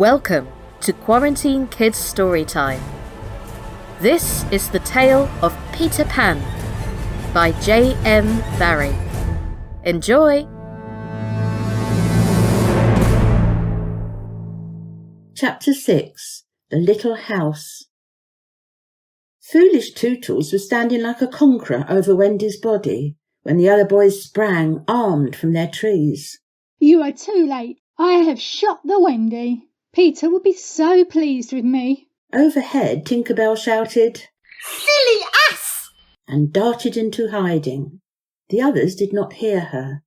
Welcome to Quarantine Kids Storytime. This is the tale of Peter Pan by JM Barrie. Enjoy! Chapter 6. The Little House. Foolish Tootles was standing like a conqueror over Wendy's body when the other boys sprang, armed, from their trees. You are too late. I have shot the Wendy. Peter would be so pleased with me. Overhead, Tinkerbell shouted, "Silly ass!" and darted into hiding. The others did not hear her.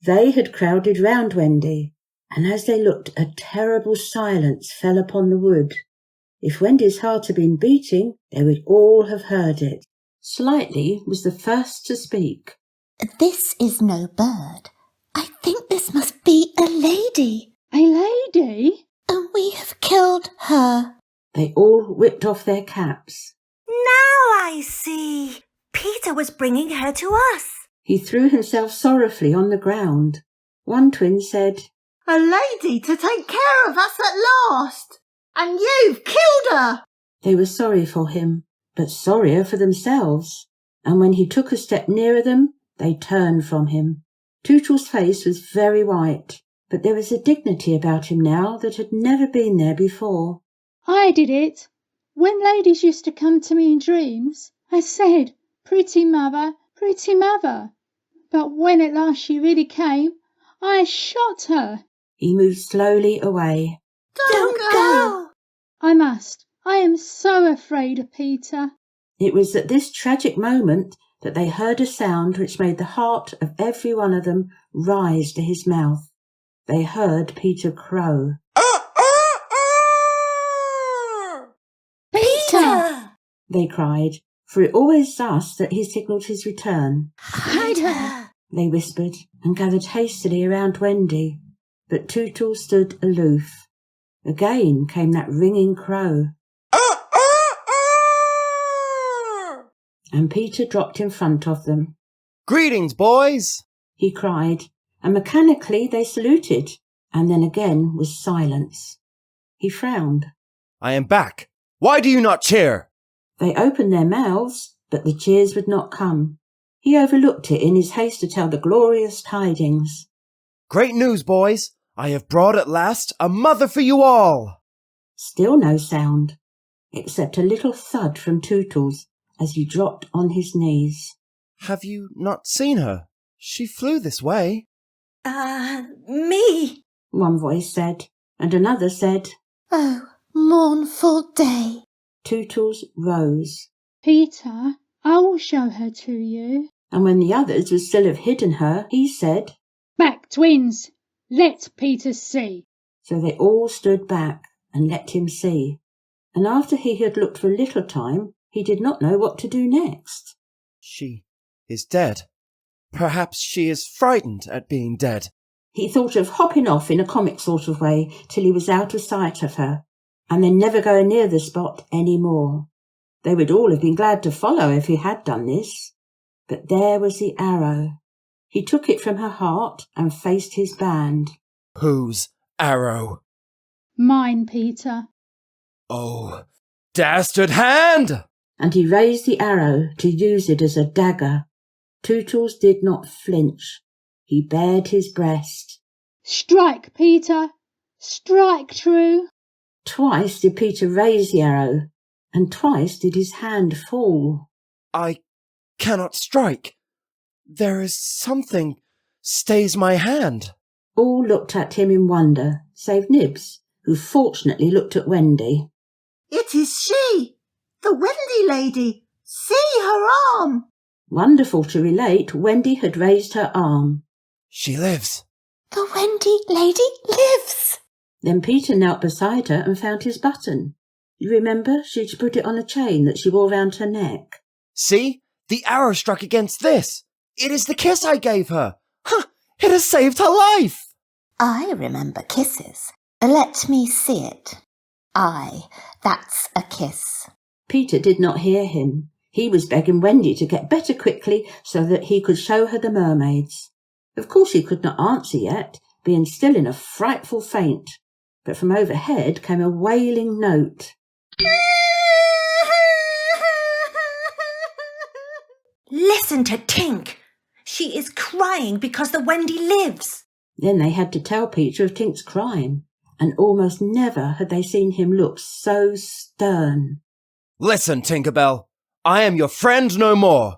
They had crowded round Wendy, and as they looked, a terrible silence fell upon the wood. If Wendy's heart had been beating, they would all have heard it. Slightly was the first to speak. "This is no bird. I think this must be a lady. A lady? And we have killed her." They all whipped off their caps. "Now I see. Peter was bringing her to us." He threw himself sorrowfully on the ground. One twin said, "A lady to take care of us at last, and you've killed her." They were sorry for him, but sorrier for themselves, and when he took a step nearer them, they turned from him. Tootles' face was very white, but there was a dignity about him now that had never been there before. I did it. When ladies used to come to me in dreams, I said, pretty mother, pretty mother. But when at last she really came, I shot her." He moved slowly away. Don't go. I must. I am so afraid of Peter. It was at this tragic moment that they heard a sound which made the heart of every one of them rise to his mouth. They heard Peter crow. Peter! They cried, for it always thus that he signalled his return. "Hide her!" They whispered, and gathered hastily around Wendy, but Tootles stood aloof. Again came that ringing crow. And Peter dropped in front of them. "Greetings, boys!" he cried, and mechanically they saluted, and then again was silence. He frowned. "I am back. Why do you not cheer?" They opened their mouths, but the cheers would not come. He overlooked it in his haste to tell the glorious tidings. "Great news, boys! I have brought at last a mother for you all!" Still no sound, except a little thud from Tootles as he dropped on his knees. "Have you not seen her? She flew this way." Me." One voice said, and another said. "Oh, mournful day." Tootles rose, Peter, I will show her to you. and when the others would still have hidden her, he said. Back, twins. Let Peter see. So they all stood back and let him see. And after he had looked for a little time, he did not know what to do next. She is dead. Perhaps she is frightened at being dead. He thought of hopping off in a comic sort of way till he was out of sight of her, and then never going near the spot any more. They would all have been glad to follow if he had done this. But there was the arrow. He took it from her heart and faced his band. Whose arrow? Mine, Peter. Oh, dastard hand! And he raised the arrow to use it as a dagger. Tootles did not flinch. He bared his breast. Strike, Peter. Strike true. Twice did Peter raise the arrow, and twice did his hand fall. "I cannot strike. There is something stays my hand." All looked at him in wonder, save Nibs, who fortunately looked at Wendy. "It is she, the Wendy lady. See her arm." Wonderful to relate, Wendy had raised her arm. "She lives." "The Wendy lady lives." Then Peter knelt beside her and found his button. You remember, she'd put it on a chain that she wore round her neck. "See? The arrow struck against this. It is the kiss I gave her. Huh! It has saved her life." "I remember kisses. Let me see it. Aye, that's a kiss." Peter did not hear him. He was begging Wendy to get better quickly so that he could show her the mermaids. Of course he could not answer yet, being still in a frightful faint. but from overhead came a wailing note. Listen to Tink. She is crying because the Wendy lives. Then they had to tell Peter of Tink's crime, and almost never had they seen him look so stern. Listen, Tinkerbell. I am your friend no more.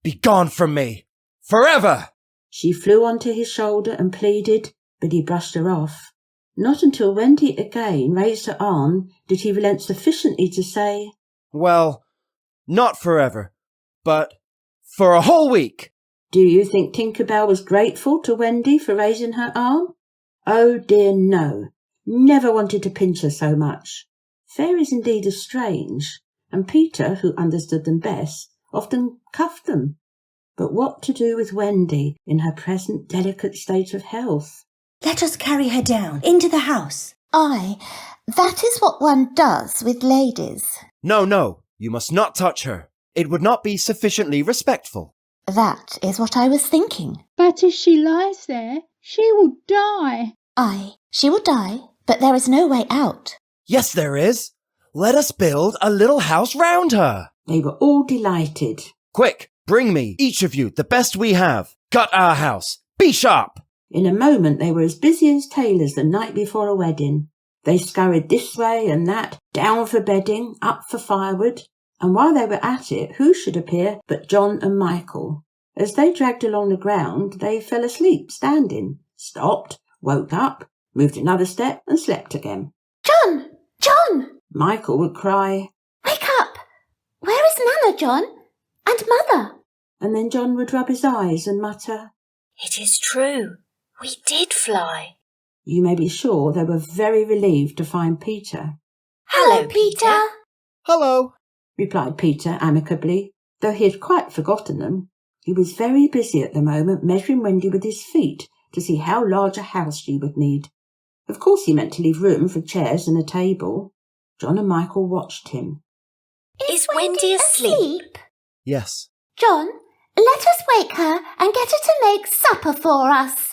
Be gone from me. Forever! She flew onto his shoulder and pleaded, but he brushed her off. Not until Wendy again raised her arm did he relent sufficiently to say, Well, not forever, but for a whole week. Do you think Tinkerbell was grateful to Wendy for raising her arm? Oh dear no, never wanted to pinch her so much. Fairies indeed are strange, and Peter, who understood them best, often cuffed them. But what to do with Wendy in her present delicate state of health? Let us carry her down into the house. Aye, that is what one does with ladies. No, you must not touch her. It would not be sufficiently respectful. That is what I was thinking. But if she lies there, she will die. Aye, she will die, but there is no way out. Yes, there is. Let us build a little house round her. They were all delighted. Quick, bring me, each of you, the best we have. Gut our house. Be sharp. In a moment they were as busy as tailors the night before a wedding. They scurried this way and that, down for bedding, up for firewood, and while they were at it, who should appear but John and Michael? As they dragged along the ground, they fell asleep standing, stopped, woke up, moved another step and slept again. John! John! Michael would cry, Wake up! Where is Nana, John? And Mother? and then John would rub his eyes and mutter, It is true. We did fly. You may be sure they were very relieved to find Peter. Hello, Peter. Hello. Replied Peter amicably, though he had quite forgotten them. He was very busy at the moment measuring Wendy with his feet to see how large a house she would need. Of course he meant to leave room for chairs and a table. John and Michael watched him. Is Wendy asleep? Yes. John, let us wake her and get her to make supper for us.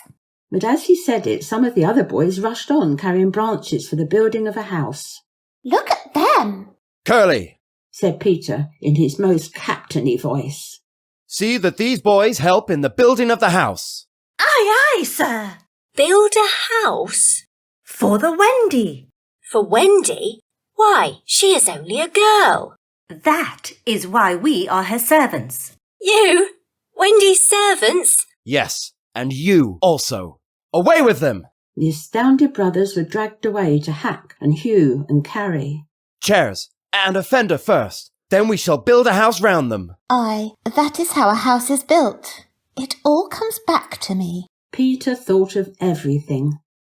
But as he said it, some of the other boys rushed on, carrying branches for the building of a house. Look at them. Curly, Said Peter in his most captainy voice. see that these boys help in the building of the house. Aye, aye, sir. Build a house? For the Wendy. For Wendy? Why, she is only a girl. That is why we are her servants. You? Wendy's servants? Yes, and you also. Away with them! The astounded brothers were dragged away to hack and hew and carry. Chairs, and a fender first. Then we shall build a house round them. Aye, that is how a house is built. It all comes back to me. Peter thought of everything.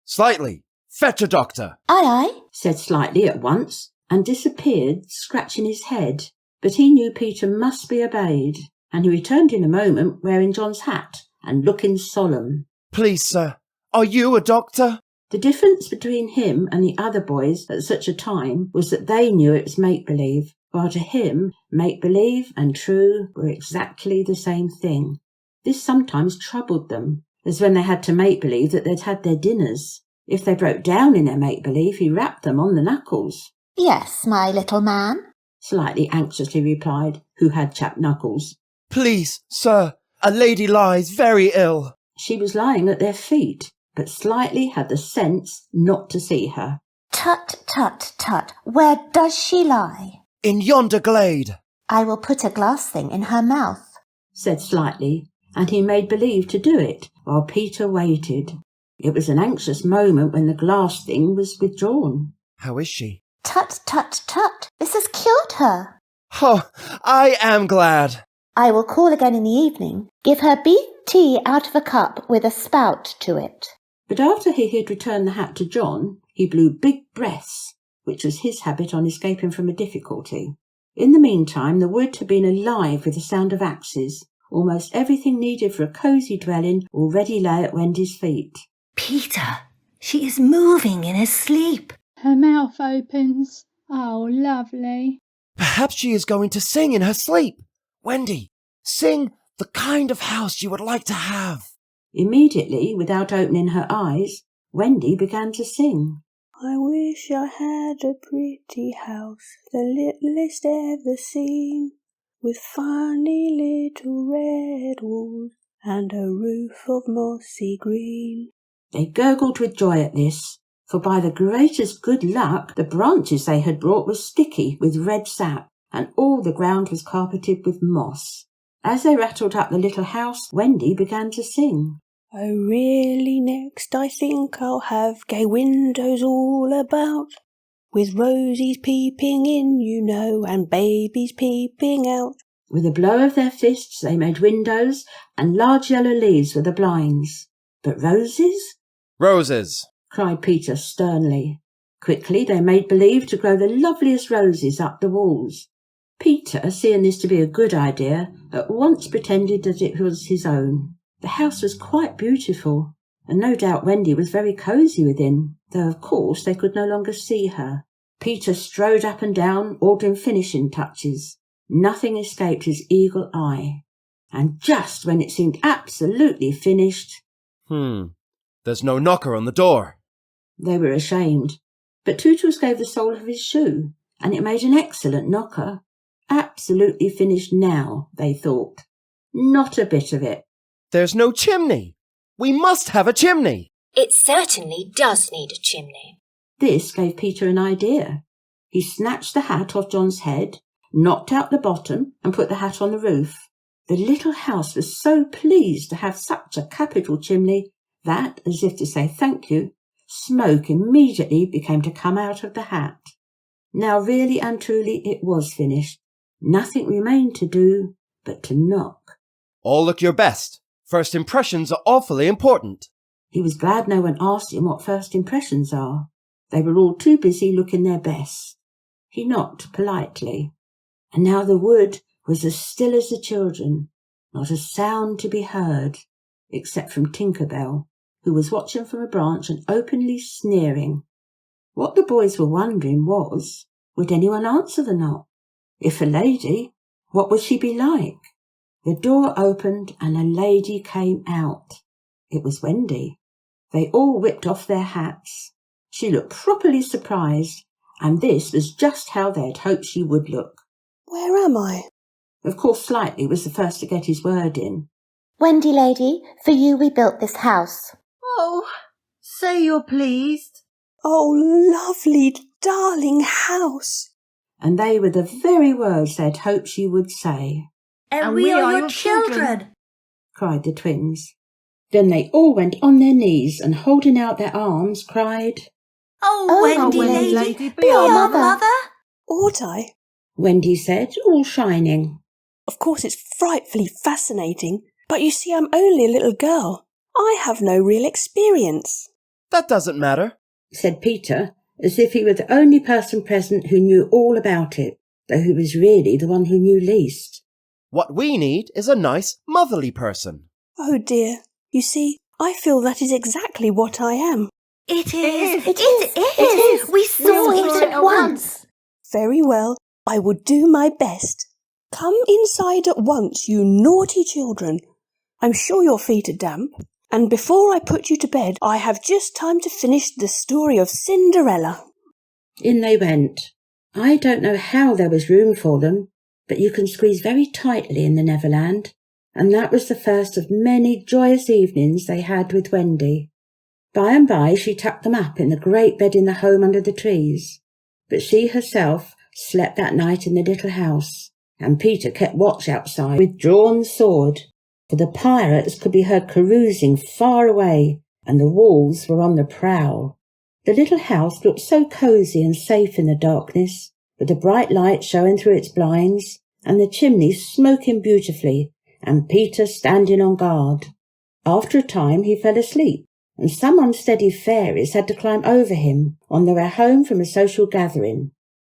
Slightly. Fetch a doctor. Aye, aye. Said Slightly at once, and disappeared, scratching his head. But he knew Peter must be obeyed, and he returned in a moment wearing John's hat and looking solemn. Please, sir, are you a doctor? The difference between him and the other boys at such a time was that they knew it was make-believe, while to him make-believe and true were exactly the same thing. This sometimes troubled them, as when they had to make-believe that they'd had their dinners. If they broke down in their make-believe, he rapped them on the knuckles. Yes, my little man. Slightly anxiously replied, who had chapped knuckles. Please, sir, a lady lies very ill. She was lying at their feet, but Slightly had the sense not to see her. Tut, tut, tut. Where does she lie? In yonder glade. I will put a glass thing in her mouth. Said Slightly, and he made believe to do it, while Peter waited. It was an anxious moment when the glass thing was withdrawn. How is she? Tut, tut, tut. This has cured her. Oh, I am glad. I will call again in the evening. Give her beef tea out of a cup with a spout to it. But after he had returned the hat to John, he blew big breaths, which was his habit on escaping from a difficulty. In the meantime, the wood had been alive with the sound of axes. Almost everything needed for a cosy dwelling already lay at Wendy's feet. Peter, she is moving in her sleep. Her mouth opens. Oh, lovely. Perhaps she is going to sing in her sleep. Wendy, sing the kind of house you would like to have. Immediately, without opening her eyes, Wendy began to sing. I wish I had a pretty house, the littlest ever seen, with funny little red walls and a roof of mossy green. They gurgled with joy at this, for by the greatest good luck the branches they had brought were sticky with red sap, and all the ground was carpeted with moss. As they rattled up the little house, Wendy began to sing. Oh, really, next I think I'll have gay windows all about, with rosies peeping in, you know, and babies peeping out. With a blow of their fists they made windows, and large yellow leaves were the blinds. But roses? Roses, cried Peter sternly. Quickly they made believe to grow the loveliest roses up the walls. Peter, seeing this to be a good idea, at once pretended that it was his own. The house was quite beautiful, and no doubt Wendy was very cosy within, though of course they could no longer see her. Peter strode up and down, ordering finishing touches. Nothing escaped his eagle eye. And just when it seemed absolutely finished... There's no knocker on the door. They were ashamed, but Tootles gave the sole of his shoe, and it made an excellent knocker. Absolutely finished now, they thought. Not a bit of it. There's no chimney. We must have a chimney. It certainly does need a chimney. This gave Peter an idea. He snatched the hat off John's head, knocked out the bottom, and put the hat on the roof. The little house was so pleased to have such a capital chimney that, as if to say thank you, smoke immediately began to come out of the hat. Now really and truly it was finished. Nothing remained to do but to knock. All look your best. First impressions are awfully important. He was glad no one asked him what first impressions are. They were all too busy looking their best. He knocked politely. And now the wood was as still as the children, not a sound to be heard, except from Tinkerbell, who was watching from a branch and openly sneering. What the boys were wondering was, would anyone answer the knock? If a lady, what would she be like? The door opened and a lady came out. It was Wendy. They all whipped off their hats. She looked properly surprised, and this was just how they had hoped she would look. Where am I? Of course, Slightly was the first to get his word in. Wendy lady, for you we built this house. Oh, say you're pleased. Oh, lovely, darling house. And they were the very words they'd hoped she would say. And we are your children, cried the twins. Then they all went on their knees and, holding out their arms, cried, Oh, Wendy lady, be our mother. Ought I? Wendy said, all shining. Of course it's frightfully fascinating, but you see I'm only a little girl. I have no real experience. That doesn't matter, said Peter, as if he were the only person present who knew all about it, though he was really the one who knew least. What we need is a nice, motherly person. Oh dear, you see, I feel that is exactly what I am. It is. We saw it at once. Very well, I will do my best. Come inside at once, you naughty children. I'm sure your feet are damp, and before I put you to bed, I have just time to finish the story of Cinderella. In they went. I don't know how there was room for them, but you can squeeze very tightly in the Neverland, and that was the first of many joyous evenings they had with Wendy. By and by she tucked them up in the great bed in the home under the trees, but she herself slept that night in the little house, and Peter kept watch outside with drawn sword, for the pirates could be heard carousing far away, and the wolves were on the prowl. The little house looked so cosy and safe in the darkness, with the bright light showing through its blinds, and the chimney smoking beautifully, and Peter standing on guard. After a time he fell asleep, and some unsteady fairies had to climb over him on their way home from a social gathering.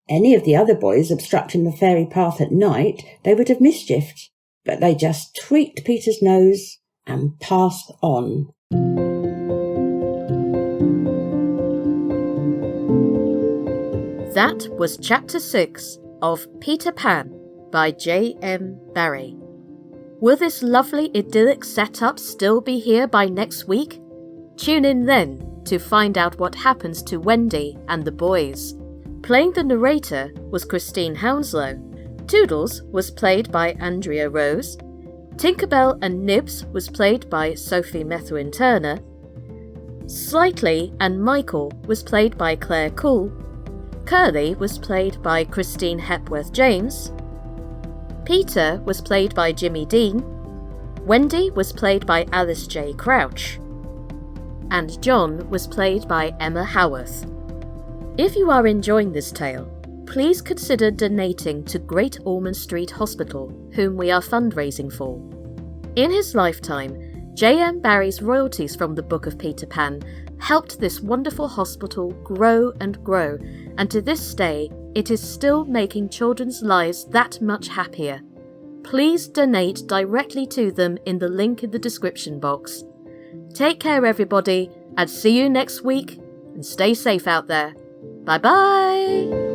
Any of the other boys obstructing the fairy path at night they would have mischiefed, but they just tweaked Peter's nose and passed on. That was Chapter 6 of Peter Pan by JM Barrie. Will this lovely idyllic setup still be here by next week? Tune in then to find out what happens to Wendy and the boys. Playing the narrator was Christine Hounslow. Tootles was played by Andrea Rose. Tinkerbell and Nibs was played by Sophie Methuen-Turner. Slightly and Michael was played by Claire Coull. Curly was played by Christine Hepworth-James. Peter was played by Jimmy Dean. Wendy was played by Alice J. Crouch. And John was played by Emma Howarth. If you are enjoying this tale, please consider donating to Great Ormond Street Hospital, whom we are fundraising for. In his lifetime, JM Barrie's royalties from the Book of Peter Pan helped this wonderful hospital grow and grow, and to this day, it is still making children's lives that much happier. Please donate directly to them in the link in the description box. Take care, everybody, and see you next week, and stay safe out there. Bye-bye!